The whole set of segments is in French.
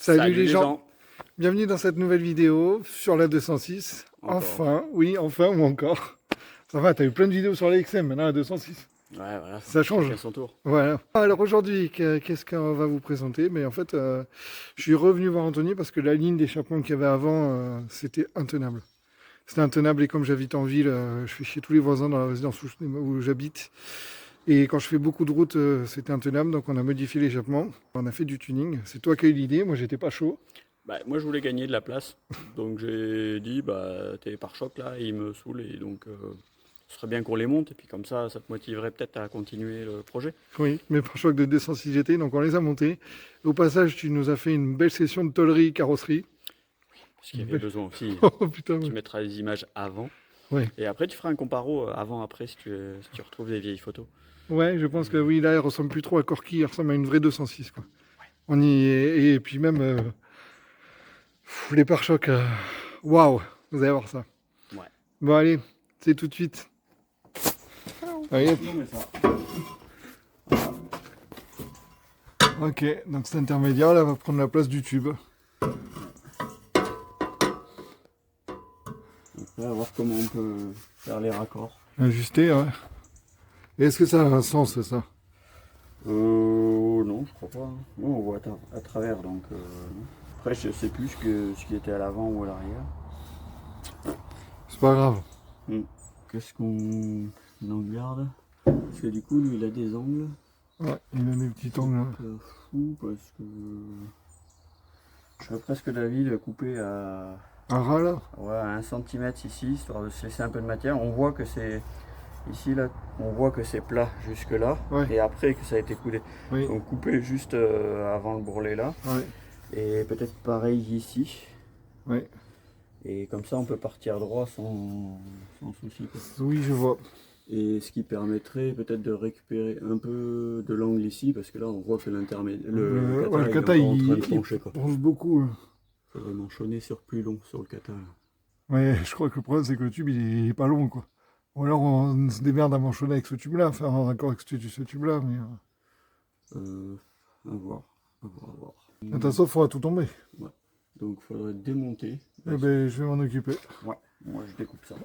Salut les gens. Bienvenue dans cette nouvelle vidéo sur la 206. Encore. Enfin, oui, enfin ou encore. Ça va, t'as eu plein de vidéos sur la XM, maintenant la 206. Ouais, voilà. Ça change. Chacun son tour. Voilà. Alors aujourd'hui, qu'est-ce qu'on va vous présenter? Mais en fait, je suis revenu voir Anthony parce que la ligne d'échappement qu'il y avait avant, c'était intenable. C'était intenable et comme j'habite en ville, je fais chier tous les voisins dans la résidence où j'habite. Et quand je fais beaucoup de routes, c'était intenable, donc on a modifié l'échappement. On a fait du tuning. C'est toi qui as eu l'idée, moi j'étais pas chaud. Bah, moi, je voulais gagner de la place. Donc, j'ai dit, bah, tes pare-chocs là, ils me saoulent. Et donc, ce serait bien qu'on les monte. Et puis, comme ça te motiverait peut-être à continuer le projet. Oui, mes pare-chocs de 206 GT, donc on les a montés. Au passage, tu nous as fait une belle session de tôlerie, carrosserie. Parce qu'il y avait besoin aussi. Oh putain, Tu ouais. mettras les images avant. Ouais. Et après, tu feras un comparo avant-après si tu retrouves des vieilles photos. Ouais, je pense que oui, là, elle ressemble plus trop à Corky, elle ressemble à une vraie 206, quoi. On y est, et puis même les pare-chocs, waouh, vous allez voir ça. Ouais. Bon, allez, c'est tout de suite. Allez, hop. Ok, donc cet intermédiaire là va prendre la place du tube. On va voir comment on peut faire les raccords. Ajuster, ouais. Et est-ce que ça a un sens, ça? Non, je crois pas. Non, on voit à travers, donc non. Après, je sais plus ce qui était à l'avant ou à l'arrière. C'est pas grave. Qu'est-ce qu'on en garde? Parce que du coup, lui, il a des angles. Ouais, il a des petits angles là. Fou, parce que je serais presque d'avis de couper à Un ras là? ouais, à 1 cm ici, histoire de se laisser un peu de matière. On voit que c'est ici, là, on voit que c'est plat jusque là, Ouais. et après que ça a été coudé. Oui. Donc couper juste avant le bourrelet là, Ouais. et peut-être pareil ici. Ouais. Et comme ça, on peut partir droit sans souci, quoi. Oui, je vois. Et ce qui permettrait peut-être de récupérer un peu de l'angle ici, parce que là on voit que le kata, est encore en train de il pencher, quoi. penche beaucoup. Hein. Faudrait manchonner sur plus long sur le kata. Là. Ouais, je crois que le problème c'est que le tube il est pas long, quoi. Ou alors on se démerde à manchonner avec ce tube là, faire un raccord avec ce tube là, mais. À voir, à voir, à voir. De toute façon, il faudra tout tomber. Ouais. Donc faudrait démonter. Eh ben, je vais m'en occuper. Ouais, moi je découpe ça.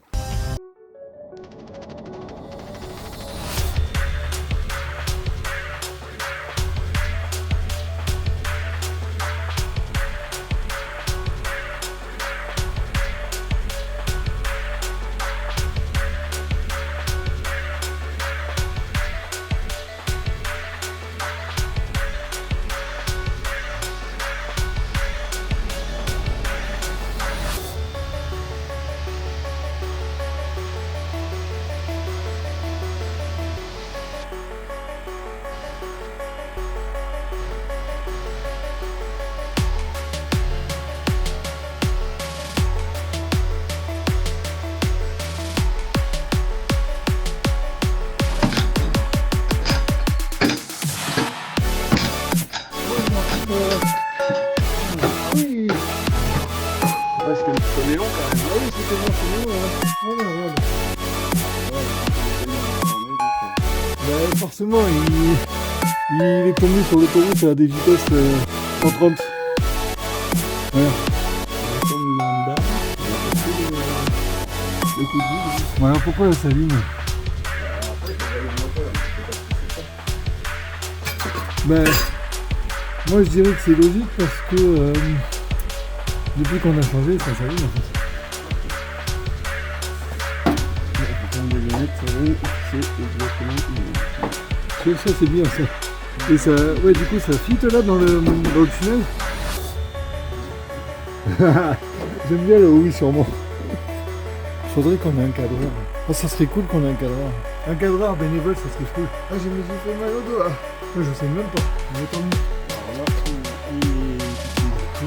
Oui. Parce que le premier long quand même. Ah oui, c'était bon, c'est bon. Ouais, ouais. Bah, forcément, il est tombé sur l'autoroute à des vitesses 130. Voilà. Comme lambda, le coup de vide. Voilà pourquoi elle s'aligne. Ben, moi je dirais que c'est logique parce que depuis qu'on a changé, ça s'aligne en fait. Quand les lunettes seront, c'est exactement Ça c'est bien ça. Et ça, ouais, du coup ça fit là dans le tunnel. J'aime bien le oui sûrement. Faudrait qu'on ait un cadreur. Oh, ça serait cool qu'on ait un cadreur. Un cadreur bénévole, ça serait cool. Ah, j'ai me suis fait mal au dos là. Moi, je sais même pas. Mais tant mieux. Alors là, il est ici, c'est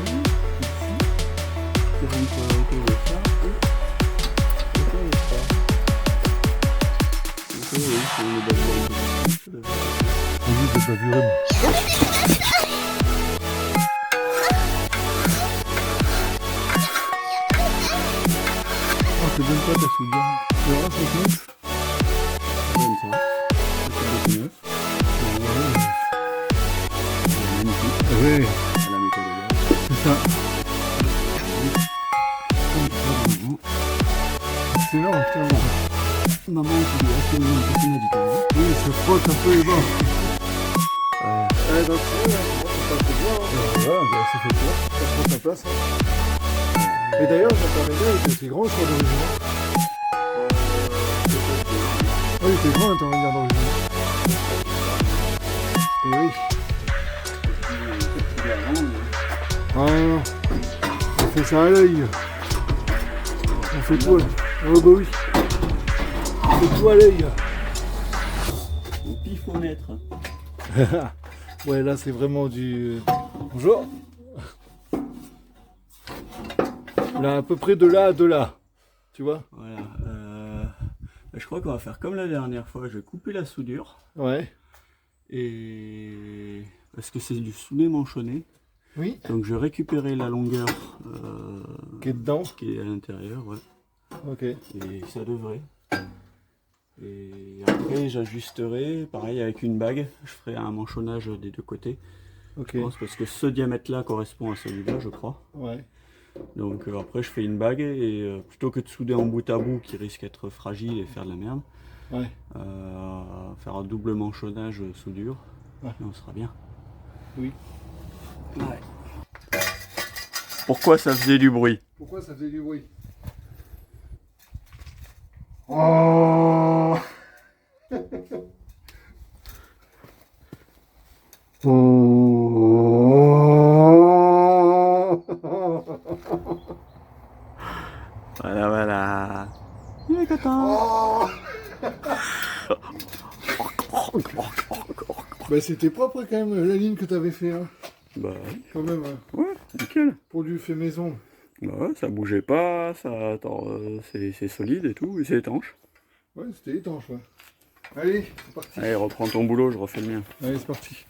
un peu autour de ça, et autour de ça. Donc oui, c'est une bonne Vas-y, t'as pas vu Rem. Oh, c'est bien pas ta soulière. Tu verras, ça se met. comme ça. C'est neuf. Ouais. À la méthode. c'est énorme, putain. Maman, tu dois acheter une personne médicale. Oui, ça frotte un peu les bords. Ouais, Donc, ça passe bien, hein. bah, ça fait peur. Ça prend sa place. Hein. Et d'ailleurs, l'intermédiaire était assez grand sur l'origine. Oui, il était grand l'intermédiaire d'origine. Et oui. Ah non, on fait ça à l'œil. On fait tout à l'œil. Oh bah oui. On fait tout à l'œil. Au pifomètre. Ouais, là c'est vraiment du... Bonjour. Là, à peu près de là à de là. Tu vois? Voilà. Je crois qu'on va faire comme la dernière fois. Je vais couper la soudure. Ouais. Et... Parce que c'est du souder manchonné. Oui. Donc je vais récupérer la longueur Qui est dedans. qui est à l'intérieur. Ouais. Ok. Et ça devrait. Et après j'ajusterai, pareil avec une bague, je ferai un manchonnage des deux côtés. Ok. Je pense, parce que ce diamètre-là correspond à celui-là, je crois. Ouais. Donc après je fais une bague et plutôt que de souder en bout à bout qui risque d'être fragile et faire de la merde, Ouais. faire un double manchonnage soudure, Ouais. et on sera bien. Oui. Ouais. Pourquoi ça faisait du bruit? Pourquoi ça faisait du bruit? Oh. Voilà, voilà. Il est content. Bah c'était propre quand même la ligne que t'avais fait hein. Bah Quand même hein. ouais, nickel. Pour du fait maison. Bah ouais, ça bougeait pas, ça, attends, c'est solide et tout, et c'est étanche. Ouais, c'était étanche ouais. Allez, c'est parti. Allez, reprends ton boulot, je refais le mien. Allez, c'est parti.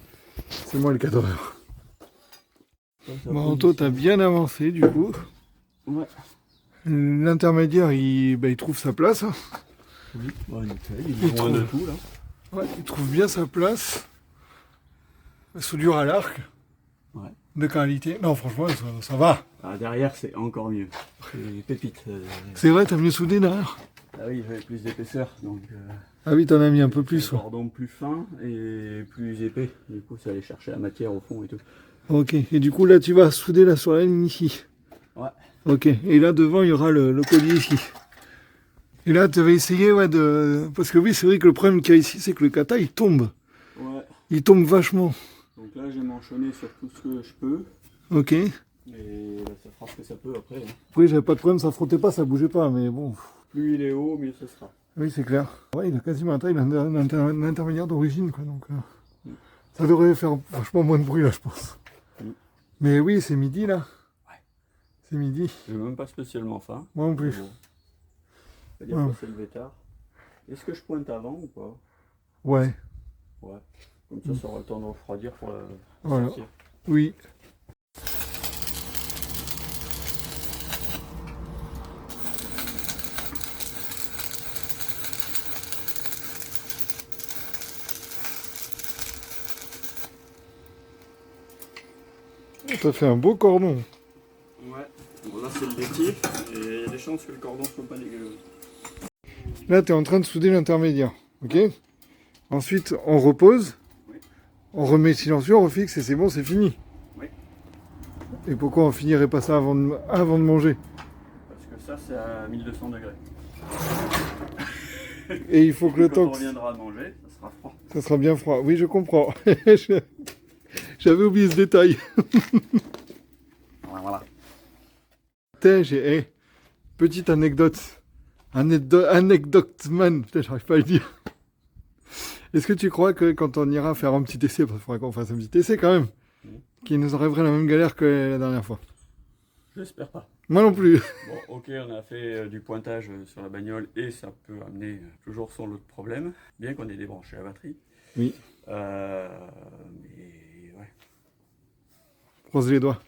C'est moi le cadreur. Bon, toi, t'as bien avancé du coup. Ouais. L'intermédiaire, il trouve sa place. Hein. Oui, ouais, nickel, il est loin de tout là. Ouais, il trouve bien sa place. La soudure à l'arc. Ouais. De qualité. Non, franchement, ça va. Ah, derrière, c'est encore mieux. C'est pépite. C'est vrai, t'as mieux soudé derrière. Ah oui, j'avais plus d'épaisseur, donc. Ah oui, t'en as mis un peu plus. Un Ouais. cordon plus fin et plus épais. Du coup, ça allait chercher la matière au fond et tout. Ok, et du coup, là, tu vas souder là sur la ligne ici. Ouais. Ok, et là, devant, il y aura le collier ici. Et là, tu vas essayer, ouais, de... Parce que oui, c'est vrai que le problème qu'il y a ici, c'est que le kata, il tombe. Ouais. Il tombe vachement. Donc là, j'ai manchonné sur tout ce que je peux. Ok. Et bah, ça fera ce que ça peut après. Hein. Après, j'avais pas de problème, ça frottait pas, ça bougeait pas, mais bon. Plus il est haut, mieux ce sera. Oui, c'est clair. Ouais, il a quasiment la taille d'un intermédiaire d'origine, quoi. Donc, ça devrait faire vachement moins de bruit, là, je pense. Mais oui, c'est midi, là. Ouais. C'est midi. J'ai même pas spécialement faim. Moi non plus. Bon. C'est-à-dire Ouais. que c'est levé tard. Est-ce que je pointe avant ou pas? Ouais. Ouais. Comme ça aura le temps de refroidir pour la Voilà. sortir. Oui. T'as fait un beau cordon. Ouais. Bon, là, c'est le laitier. Et il y a des chances que le cordon soit pas dégueulasse. Là, tu es en train de souder l'intermédiaire. Ok. Ensuite, on repose. Oui. On remet silencieux, on refixe et c'est bon, c'est fini. Oui. Et pourquoi on finirait pas ça avant de manger? Parce que ça, c'est à 1200 degrés. Et il faut que le Quand temps... on reviendra de manger, ça sera froid. Ça sera bien froid. Oui, je comprends. J'avais oublié ce détail. Voilà. Putain, petite anecdote. Anecdote man. Putain, j'arrive pas à le dire. Est-ce que tu crois que quand on ira faire un petit essai, parce qu'il faudrait qu'on fasse un petit essai quand même, qu'il nous arriverait la même galère que la dernière fois? J'espère pas. Moi non plus. Bon, ok, on a fait du pointage sur la bagnole et ça peut amener toujours son lot de problèmes, bien qu'on ait débranché la batterie. Oui. Mais ouais. Croise les doigts.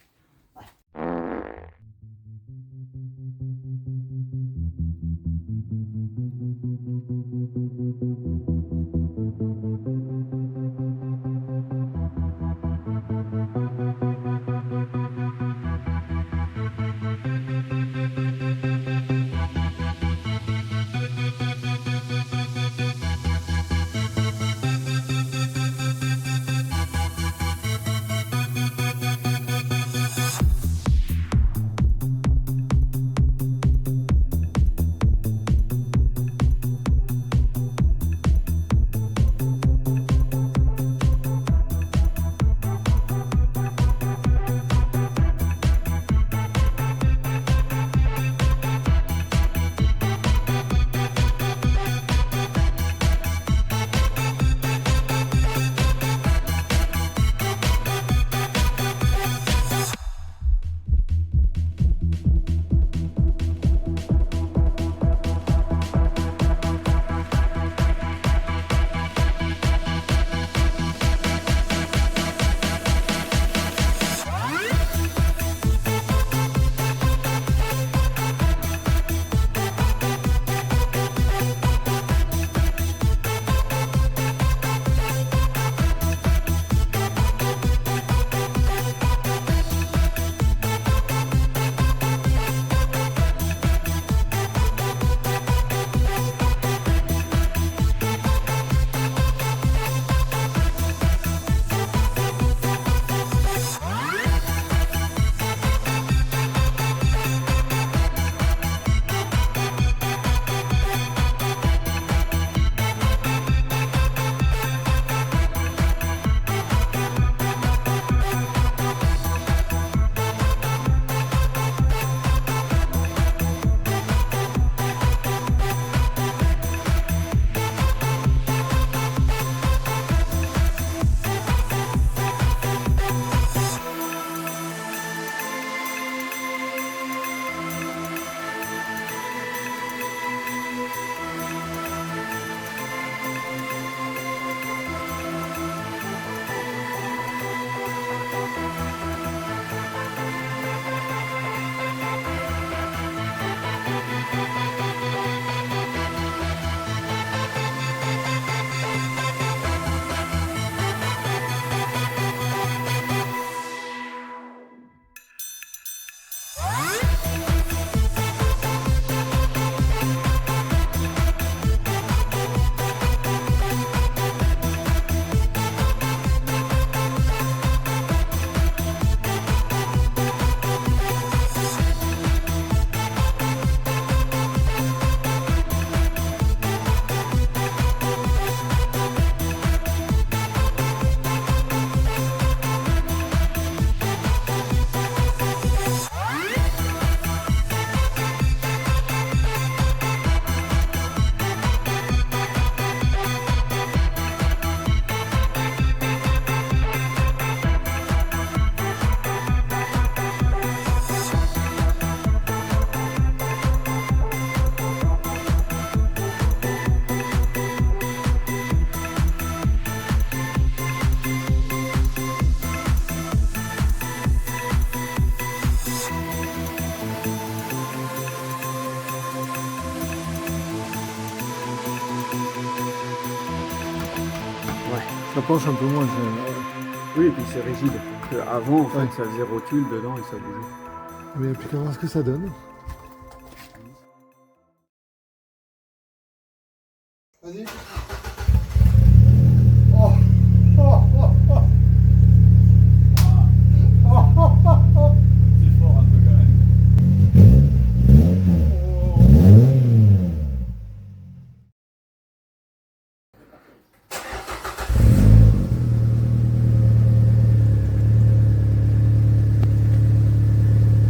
penche un peu moins. Oui, et puis c'est rigide. Avant, en fait, Ouais. ça faisait rotule dedans et ça bougeait. Mais puis comment est-ce que ça donne? Vas-y. Oh. Oh, oh, oh. C'est fort un peu quand même.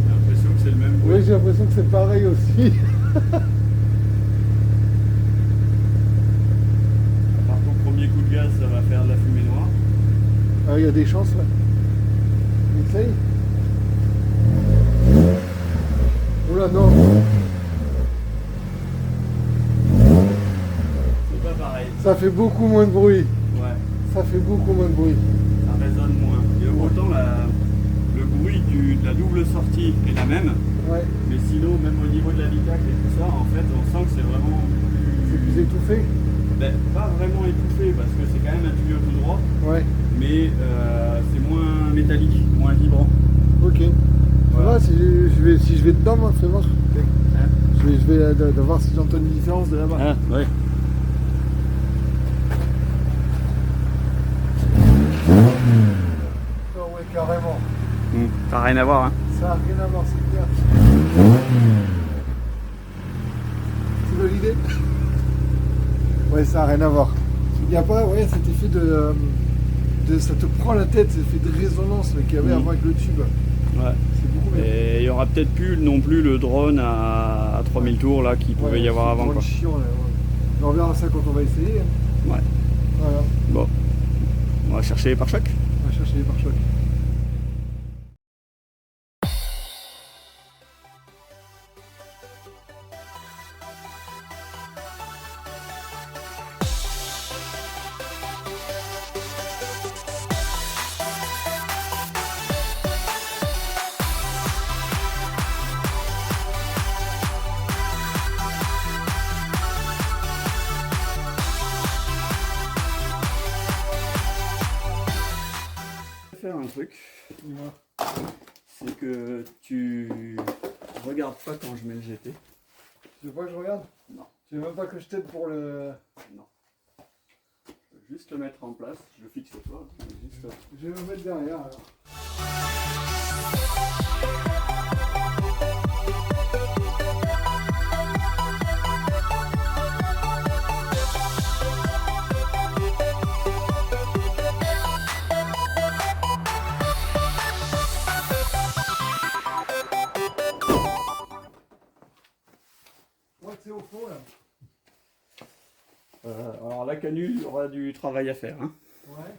J'ai l'impression que c'est le même bruit. Oui, j'ai l'impression que c'est pareil aussi. Par contre, premier coup de gaz, ça va faire de la fumée noire. Ah, il y a des chances là. Essaye. Oula, non. C'est pas pareil. Ça fait beaucoup moins de bruit. Ouais, Ça fait beaucoup moins de bruit. ça résonne moins. Et autant le bruit de la double sortie est la même, Ouais. mais sinon, même au niveau de l'habitacle et tout ça, en fait, on sent que c'est vraiment C'est plus étouffé. ben, pas vraiment étouffé parce que c'est quand même un tuyau tout droit, Ouais. mais c'est moins métallique, moins vibrant. Ok. Ça Voilà. va, si je vais dedans, moi, fais voir. Hein Je vais de voir si j'entends une différence de là-bas. Ah, ouais. Oh, ouais, carrément. Ça n'a rien à voir, hein. Ça n'a rien à voir, c'est clair. C'est validé? Ouais, ça n'a rien à voir. Il n'y a pas cet effet ça te prend la tête, cet effet de résonance qu'il y avait avant avec le tube. Ouais. C'est beaucoup mieux. Et il y aura peut-être plus non plus le drone à 3000 tours là qu'il pouvait y avoir avant, quoi. Chiant, là, ouais. Mais on verra ça quand on va essayer. Ouais. Voilà, Bon, on va chercher les pare-chocs. on va chercher les pare-chocs. Faire un truc, Dis-moi. c'est que tu regardes pas quand je mets le GT. Tu veux pas que je regarde? Non. Tu veux même pas que je t'aide pour le... Non. Je veux juste le mettre en place, je fixe toi. Juste... Je vais me mettre derrière alors. Je crois que c'est au fond là. alors la canule, il y aura du travail à faire. Hein. Ouais.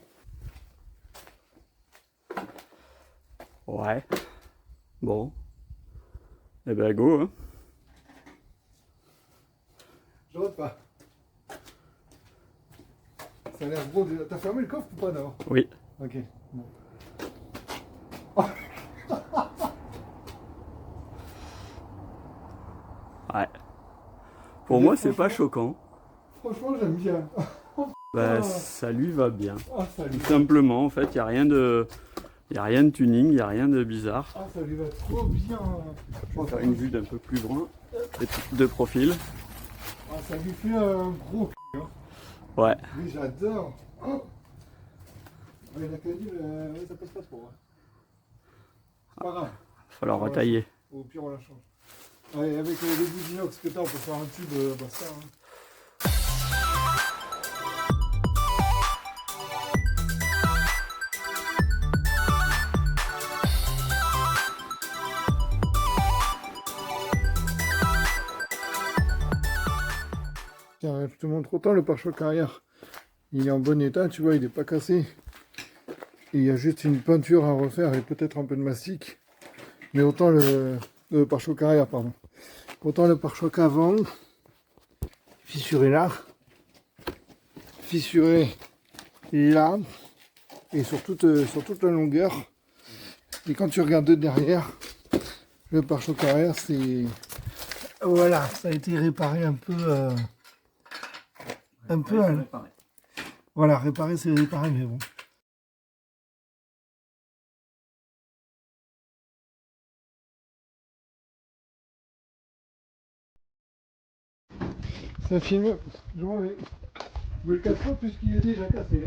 Ouais. Bon. Eh ben go. Hein. Je rentre pas. Ça a l'air gros déjà. T'as fermé le coffre ou pas d'abord? Oui. Ok. Bon. Ouais. Pour moi, c'est pas choquant. Franchement, j'aime bien. Bah, Ah. ça lui va bien. Ah, ça lui Tout simplement, en fait, il n'y a rien de... Y a rien de tuning, il n'y a rien de bizarre. Ah, ça lui va trop bien. Je vais faire une vue d'un peu plus loin, de profil. Ah, ça lui fait un gros cul. Hein. Ouais. Oui, j'adore. Oh. Ouais, la canule, ouais, ça passe pas trop. Hein. C'est pas grave. Il va falloir retailler. Au pire, on la change. Ouais, avec les bouts d'inox que t'as, on peut faire un tube, bah ça. Hein. Tiens, je te montre autant le pare-choc arrière. Il est en bon état, tu vois, il n'est pas cassé. Il y a juste une peinture à refaire et peut-être un peu de mastic. Mais autant le pare-choc arrière, pardon. Autant le pare-choc avant, fissuré là, fissuré là, et sur toute la longueur. Et quand tu regardes de derrière, le pare-choc arrière, c'est... Voilà, ça a été réparé un peu... Voilà, réparer, c'est réparer, mais bon. C'est un film, je m'en vais. Vous le casse pas puisqu'il est déjà cassé.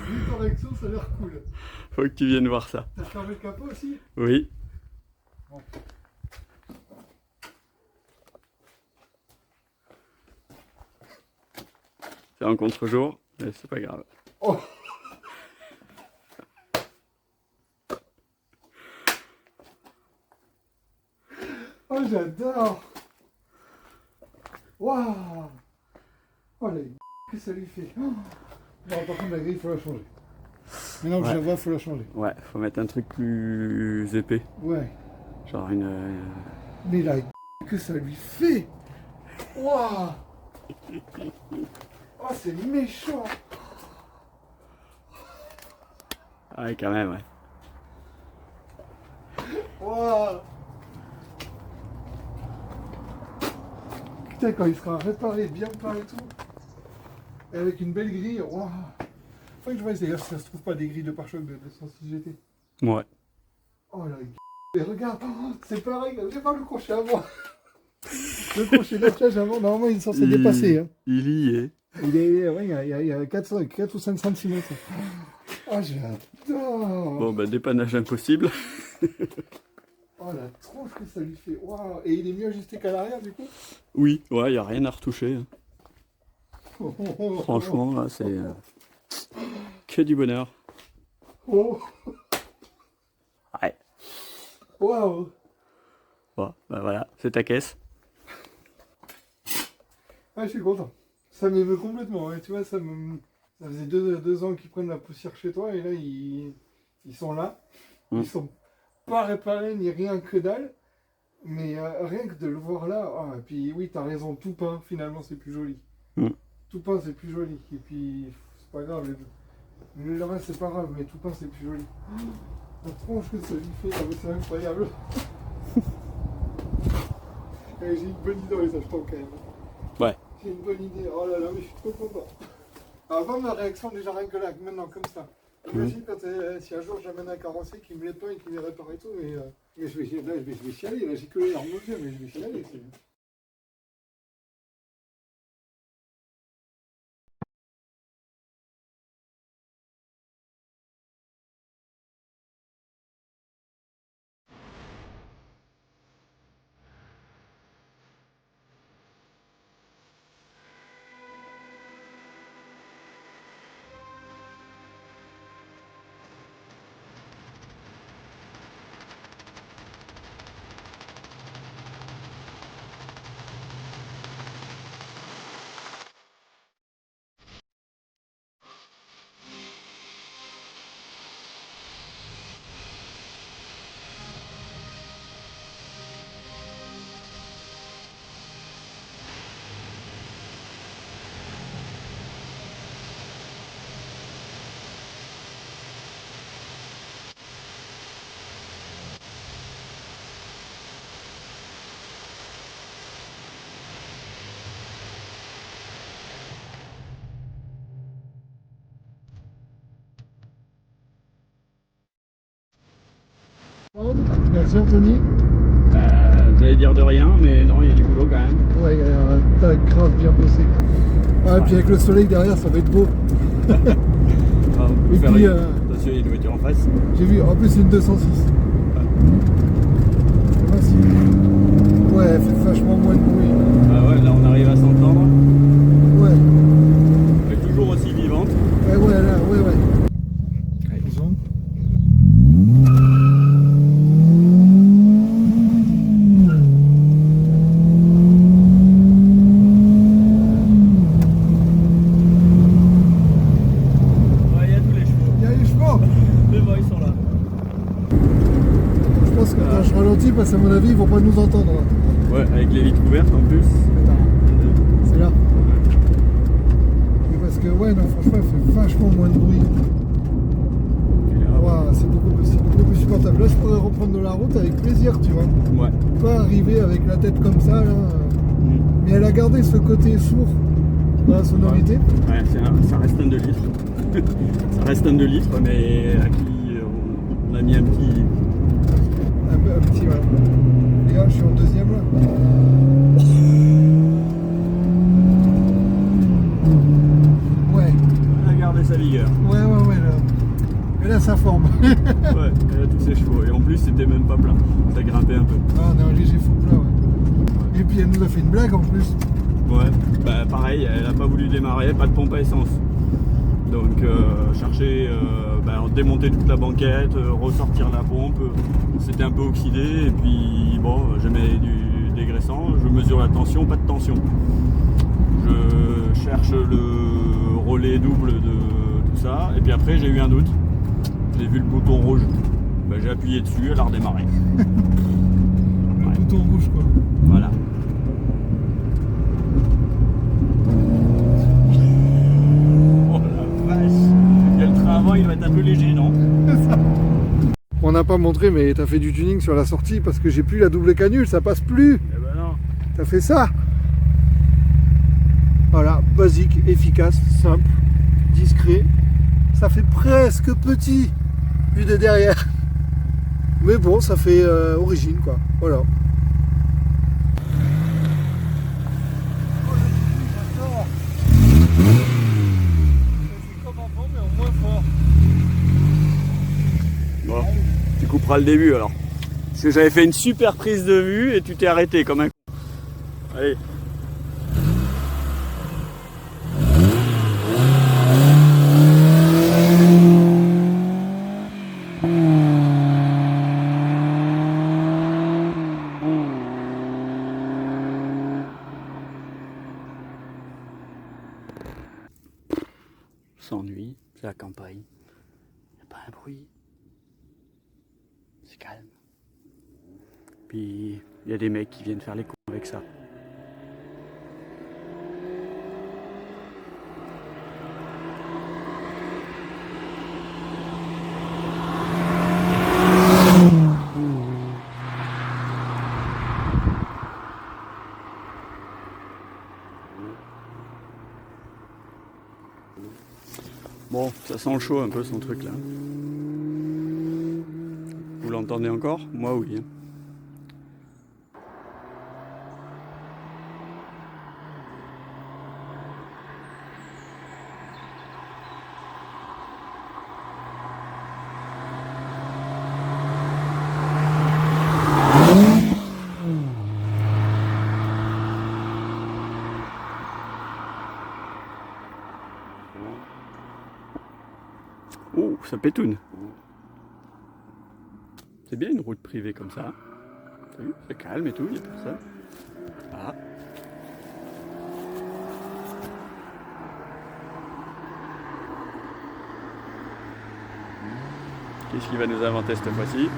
Juste en action, ça a l'air cool. Faut que tu viennes voir ça. T'as fermé le capot aussi? Oui. Bon. C'est un contre-jour, mais c'est pas grave. Oh. Oh, j'adore. Waouh. Oh, la que ça lui fait. Oh. Non, par contre, la grille, il faut la changer. Maintenant que je la vois, il faut la changer. Ouais, faut mettre un truc plus épais. Ouais. Genre une... Mais la que ça lui fait. Waouh. Oh, c'est méchant. Ouais, quand même, ouais. Waouh. Putain, quand il sera réparé, bien peint et tout, et avec une belle grille, waouh. Faut que je vois d'ailleurs si ça se trouve pas des grilles de pare-choc de 206 GT. Ouais. Oh la mais regarde, oh, c'est pareil, j'ai pas le crochet avant. Le crochet d'attache avant, normalement il est censé dépasser. Hein. Il y est. Ouais, il y a 4 ou 5 cm. Oh j'adore. Bon, bah dépannage impossible. Oh la tronche que ça lui fait. Waouh. Et il est mieux ajusté qu'à l'arrière du coup? Oui, ouais, y a rien à retoucher. Hein. Oh, oh, oh, Franchement, là, c'est que du bonheur. oh. Ouais. Waouh. Bon, bah voilà, c'est ta caisse. Ah, je suis content. Ça m'émeut complètement. Ouais. Tu vois, ça faisait deux ans qu'ils prennent la poussière chez toi et là, ils sont là. Ils sont pas réparés ni rien que dalle. Mais rien que de le voir là. Ah, et puis oui, t'as raison, tout peint, finalement, c'est plus joli. Tout peint, c'est plus joli. Et puis, c'est pas grave. Le reste, c'est pas grave, mais tout peint, c'est plus joli. La tronche que ça lui fait, ah, c'est incroyable. J'ai une bonne idée dans les achetants quand même. Ouais. J'ai une bonne idée. Oh là là, mais je suis trop content. Avant ma réaction, déjà rien que là, maintenant, comme ça. Imagine quand si un jour j'amène un carrossier qui me les peint et qui me les répare et tout, mais je vais chialer. Là, j'ai que les larmes aux yeux, mais je vais chialer. Merci Anthony. J'allais dire de rien, mais non, il y a du boulot quand même. Ouais, t'as grave bien bossé. Ah, et puis avec le soleil derrière, ça va être beau. On peut Et faire puis, parce qu'il doit être en face. j'ai vu, en plus c'est une 206. Ouais, elle fait vachement moins de bruit. Ah ouais, là on arrive à s'entendre. Ouais. Elle est toujours aussi vivante. Ouais, là, ouais. Ouais. Zoom. Ouais, il y a tous les chevaux. Il y a les chevaux. Les voix ils sont là. Je pense que quand je ralentis parce qu'à mon avis, ils vont pas nous entendre. Ouais, avec les vitres ouvertes en plus. C'est là. Mais parce que, ouais, non, franchement, il fait vachement moins de bruit. Wow, c'est beaucoup plus supportable. Là, je pourrais reprendre de la route avec plaisir, tu vois. Ouais. Pas arriver avec la tête comme ça, là. Mais elle a gardé ce côté sourd dans la sonorité. Ouais, ça reste un 2 litres. Ça reste un 2 litres, mais à qui on a mis un petit. Un petit, ouais. Les gars, je suis en deuxième, là. Ouais. Elle a gardé sa vigueur. Ouais, là. Et là, ça forme. Ouais, elle a tous ses chevaux. Et en plus, c'était même pas plat. Ça grimpait un peu. Ah, on est un léger faux plat, ouais. Et puis, elle nous a fait une blague en plus. Ouais, bah pareil, elle a pas voulu démarrer, pas de pompe à essence. Donc chercher, démonter toute la banquette, ressortir la pompe, c'était un peu oxydé et puis bon, je mets du dégraissant, je mesure la tension, pas de tension. Je cherche le relais double de tout ça et puis après j'ai eu un doute, j'ai vu le bouton rouge, bah, j'ai appuyé dessus, elle a redémarré. Le bouton rouge, quoi. Voilà. Avant, il va être un peu léger, non? On n'a pas montré, mais t'as fait du tuning sur la sortie parce que j'ai plus la double canule, ça passe plus. Eh ben non. T'as fait ça. Voilà, basique, efficace, simple, discret. Ça fait presque petit vu de derrière. Mais bon, ça fait origine, quoi. Voilà. Bon, tu couperas le début alors. Parce que j'avais fait une super prise de vue et tu t'es arrêté comme un con. Allez. S'ennuie, c'est la campagne. Y a pas un bruit. C'est calme. Puis il y a des mecs qui viennent faire les cons avec ça. Bon, ça sent le chaud un peu son truc là. Vous l'entendez encore? Moi oui. Oh, ça pétoune. C'est bien une route privée comme ça. T'as vu? C'est calme et tout, il n'y a personne. Ah. Qu'est-ce qu'il va nous inventer cette fois-ci?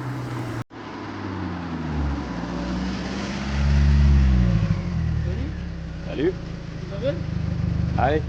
Salut. Salut. Allez.